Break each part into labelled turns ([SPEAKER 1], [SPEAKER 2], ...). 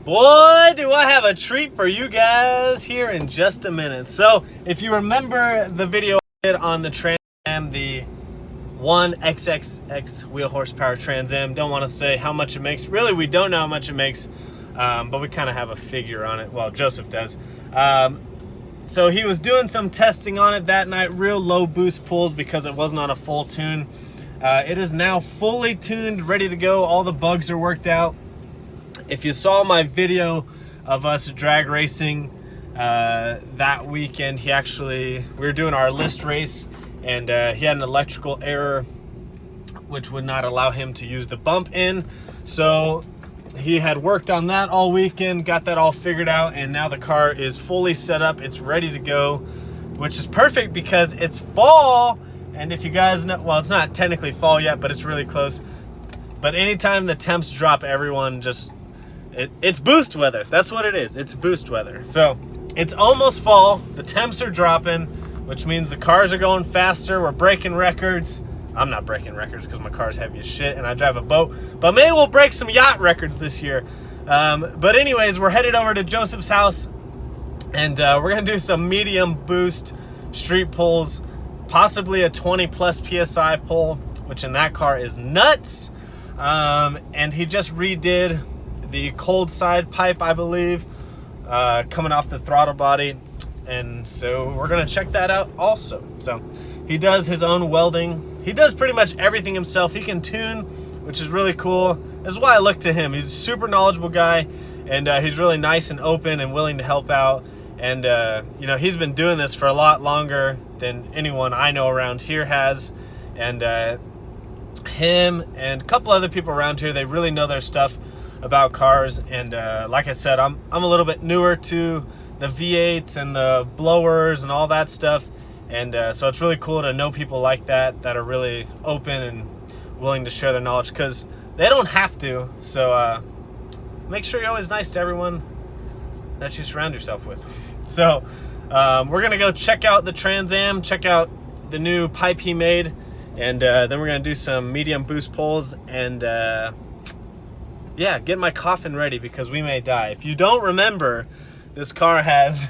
[SPEAKER 1] Boy, do I have a treat for you guys here in just a minute. So, if you remember the video I did on the Trans Am, the one XXX wheel horsepower Trans Am, don't want to say how much it makes. Really, we don't know how much it makes, but we kind of have a figure on it. Well, Joseph does. So he was doing some testing on it that night, real low boost pulls because it wasn't on a full tune. It is now fully tuned, ready to go. All the bugs are worked out. If you saw my video of us drag racing that weekend, we were doing our list race, and he had an electrical error which would not allow him to use the bump in. So he had worked on that all weekend, got that all figured out, and now the car is fully set up. It's ready to go, which is perfect because it's fall. And if you guys know, well, it's not technically fall yet, but it's really close. But anytime the temps drop, everyone just, it's boost weather. That's what it is. It's boost weather. So it's almost fall. The temps are dropping, which means the cars are going faster. We're breaking records. I'm not breaking records because my car's heavy as shit and I drive a boat. But maybe we'll break some yacht records this year. But anyways, we're headed over to Joseph's house, and we're going to do some medium boost street pulls, possibly a 20 plus PSI pull, which in that car is nuts. And he just redid the cold side pipe, I believe, coming off the throttle body, and so we're gonna check that out also. So he does his own welding. He does pretty much everything himself. He can tune, which is really cool. This is why I look to him. He's a super knowledgeable guy, and he's really nice and open and willing to help out. And you know, he's been doing this for a lot longer than anyone I know around here has. And him and a couple other people around here, they really know their stuff about cars. And like I said, I'm a little bit newer to the V8s and the blowers and all that stuff, and so it's really cool to know people like that are really open and willing to share their knowledge, because they don't have to. So make sure you're always nice to everyone that you surround yourself with. So we're gonna go check out the Trans Am, check out the new pipe he made, and then we're gonna do some medium boost pulls, and yeah, get my coffin ready because we may die. If you don't remember, this car has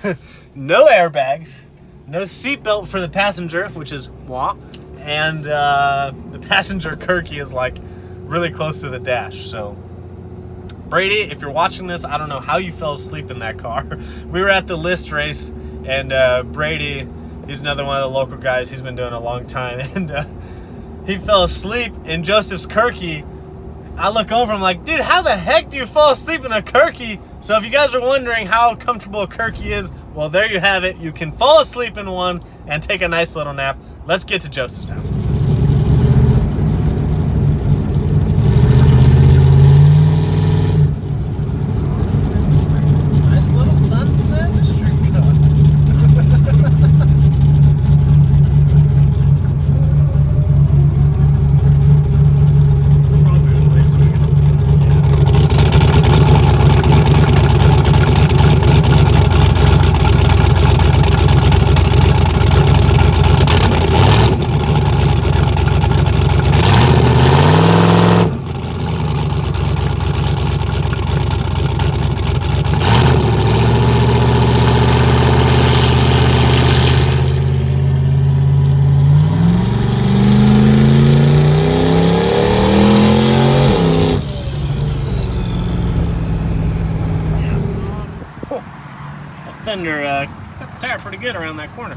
[SPEAKER 1] no airbags, no seatbelt for the passenger, which is wah, and the passenger Kirky is like really close to the dash. So Brady, if you're watching this, I don't know how you fell asleep in that car. We were at the list race, and Brady, he's another one of the local guys. He's been doing it a long time, and he fell asleep in Joseph's Kirky. I look over, I'm like, dude, how the heck do you fall asleep in a Kirky? So if you guys are wondering how comfortable a Kirky is, well, there you have it. You can fall asleep in one and take a nice little nap. Let's get to Joseph's house. Nice little sunset street car. Fender got the tire pretty good around that corner.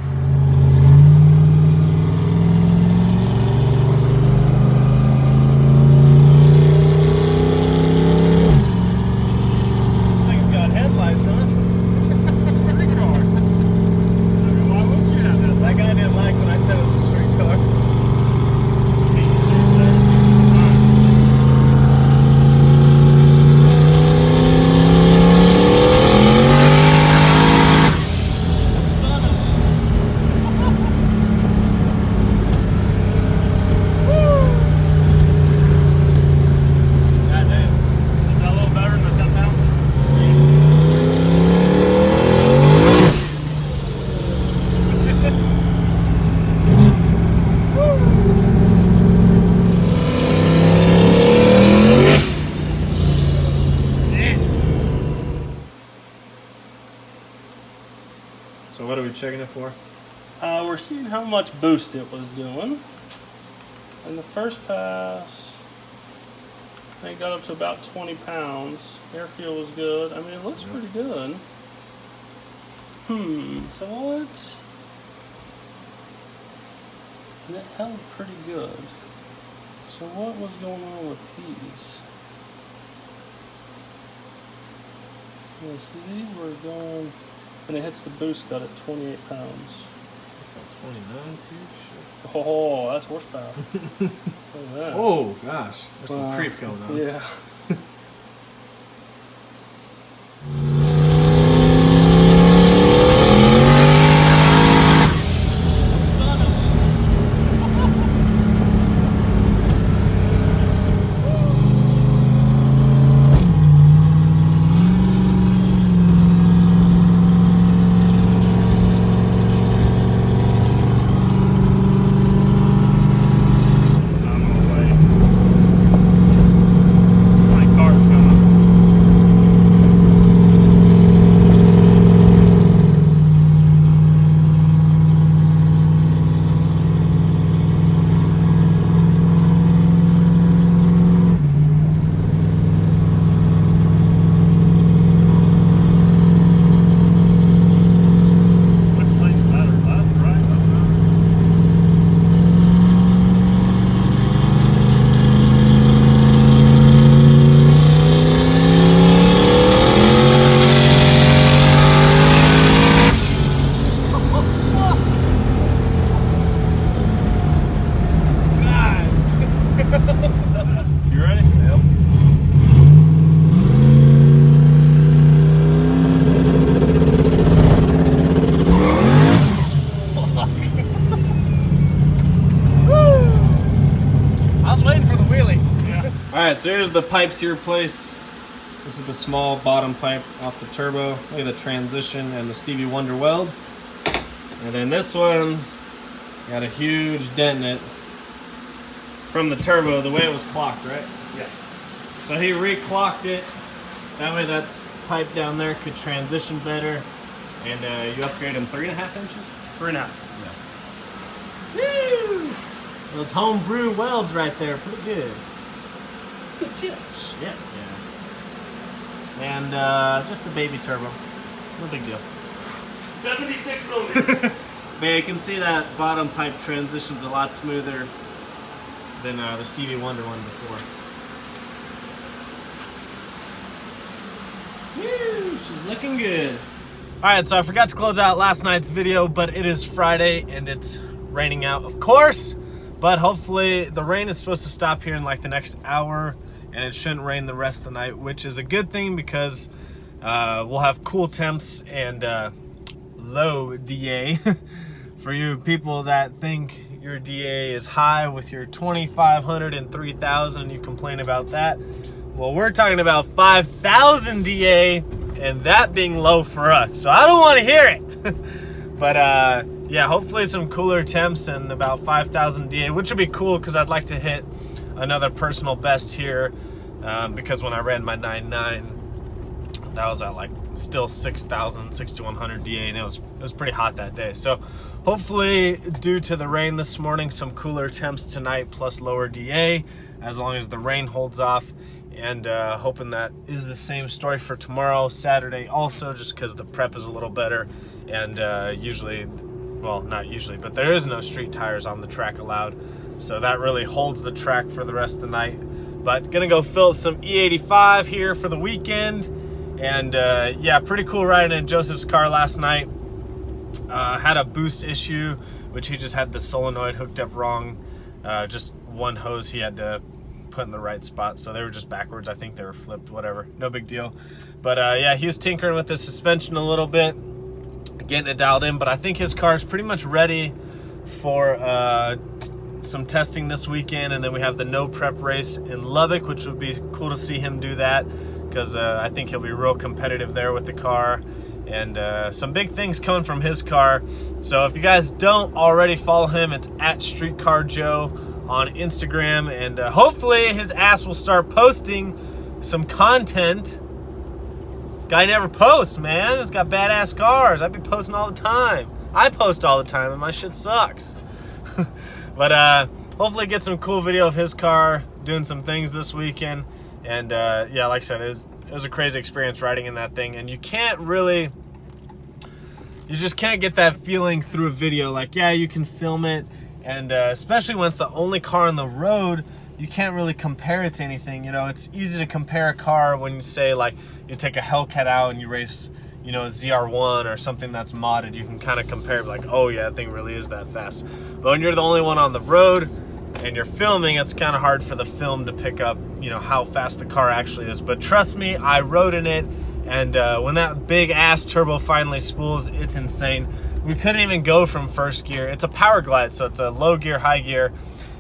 [SPEAKER 1] This thing's got headlights on. Street car. I mean, why would you have that? That guy didn't like when I said it was a street car. Son of a checking it for?
[SPEAKER 2] We're seeing how much boost it was doing. In the first pass, I think it got up to about 20 pounds. Airfield was good. I mean, it looks pretty good. So what? And it held pretty good. So what was going on with these? Yeah, see, these were going, and it hits the boost cut at 28 pounds.
[SPEAKER 1] It's at 29 too? Shit.
[SPEAKER 2] Oh, that's horsepower. Look at that.
[SPEAKER 1] Oh, gosh. There's some creep going on.
[SPEAKER 2] Yeah. You ready? Yep.
[SPEAKER 1] I was waiting for the wheelie. Yeah. Alright, so here's the pipes he replaced. This is the small bottom pipe off the turbo. Look at the transition and the Stevie Wonder welds. And then this one's got a huge dent in it from the turbo, the way it was clocked, right?
[SPEAKER 2] Yeah.
[SPEAKER 1] So he re-clocked it. That way that pipe down there could transition better. And you upgrade them 3.5 inches?
[SPEAKER 2] 3.5.
[SPEAKER 1] Yeah. Woo! Those homebrew welds right there, pretty good.
[SPEAKER 2] Good chips.
[SPEAKER 1] Yeah. And just a baby turbo. No big deal.
[SPEAKER 2] 76 millimeters.
[SPEAKER 1] But you can see that bottom pipe transitions a lot smoother than the Stevie Wonder one before. Woo, she's looking good. Alright, so I forgot to close out last night's video, but it is Friday and it's raining out, of course. But hopefully the rain is supposed to stop here in like the next hour, and it shouldn't rain the rest of the night, which is a good thing because we'll have cool temps and low DA. For you people that think your DA is high with your 2,500 and 3,000, you complain about that. Well, we're talking about 5,000 DA, and that being low for us. So I don't want to hear it. But yeah, hopefully some cooler temps and about 5,000 DA, which would be cool because I'd like to hit another personal best here. Because when I ran my 9.9, that was at like still 6,000, 6,100 DA, and it was pretty hot that day. So hopefully, due to the rain this morning, some cooler temps tonight plus lower DA, as long as the rain holds off. And hoping that is the same story for tomorrow, Saturday also, just because the prep is a little better. And usually, well, not usually, but there is no street tires on the track allowed. So that really holds the track for the rest of the night. But gonna go fill up some E85 here for the weekend. And yeah, pretty cool riding in Joseph's car last night. Had a boost issue, which he just had the solenoid hooked up wrong. Just one hose he had to put in the right spot, so they were just backwards. I think they were flipped, whatever, no big deal. But yeah, he was tinkering with the suspension a little bit, getting it dialed in, but I think his car is pretty much ready for some testing this weekend. And then we have the no prep race in Lubbock, which would be cool to see him do that, because I think he'll be real competitive there with the car. And some big things coming from his car. So if you guys don't already follow him, it's at Streetcar Joe on Instagram. And hopefully his ass will start posting some content. Guy never posts, man. He's got badass cars. I'd be posting all the time. I post all the time and my shit sucks. But hopefully get some cool video of his car doing some things this weekend. And yeah, like I said, it was a crazy experience riding in that thing. And you just can't get that feeling through a video. Like, yeah, you can film it, and especially when it's the only car on the road, you can't really compare it to anything. You know, it's easy to compare a car when you say, like, you take a Hellcat out and you race, you know, a ZR1 or something that's modded. You can kind of compare, like, oh yeah, that thing really is that fast. But when you're the only one on the road and you're filming, it's kind of hard for the film to pick up, you know, how fast the car actually is. But trust me, I rode in it, and when that big ass turbo finally spools, it's insane. We couldn't even go from first gear. It's a power glide, so it's a low gear, high gear,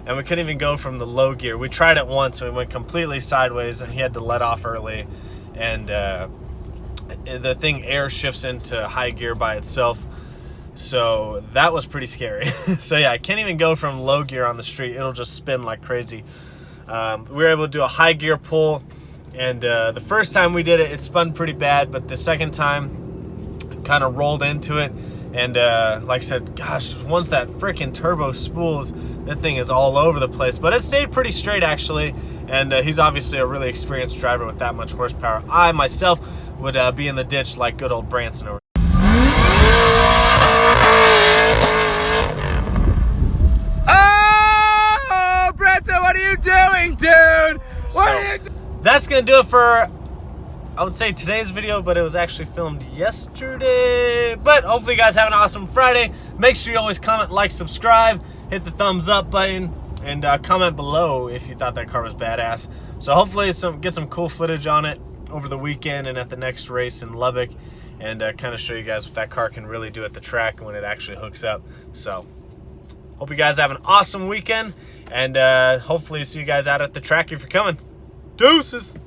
[SPEAKER 1] and we couldn't even go from the low gear. We tried it once, and we went completely sideways, and he had to let off early, and the thing air shifts into high gear by itself. So that was pretty scary. So yeah, I can't even go from low gear on the street. It'll just spin like crazy. We were able to do a high gear pull, and the first time we did it, it spun pretty bad, but the second time kind of rolled into it. And like I said, gosh, once that freaking turbo spools, that thing is all over the place. But it stayed pretty straight, actually. And he's obviously a really experienced driver with that much horsepower. I myself would be in the ditch like good old Branson over.
[SPEAKER 3] Oh, Branson, what are you doing, dude? What are you doing?
[SPEAKER 1] That's gonna do it for, I would say, today's video, but it was actually filmed yesterday. But hopefully you guys have an awesome Friday. Make sure you always comment, like, subscribe, hit the thumbs up button, and comment below if you thought that car was badass. So hopefully get some cool footage on it over the weekend and at the next race in Lubbock, and kind of show you guys what that car can really do at the track when it actually hooks up. So hope you guys have an awesome weekend, and hopefully see you guys out at the track if you're coming. Deuces!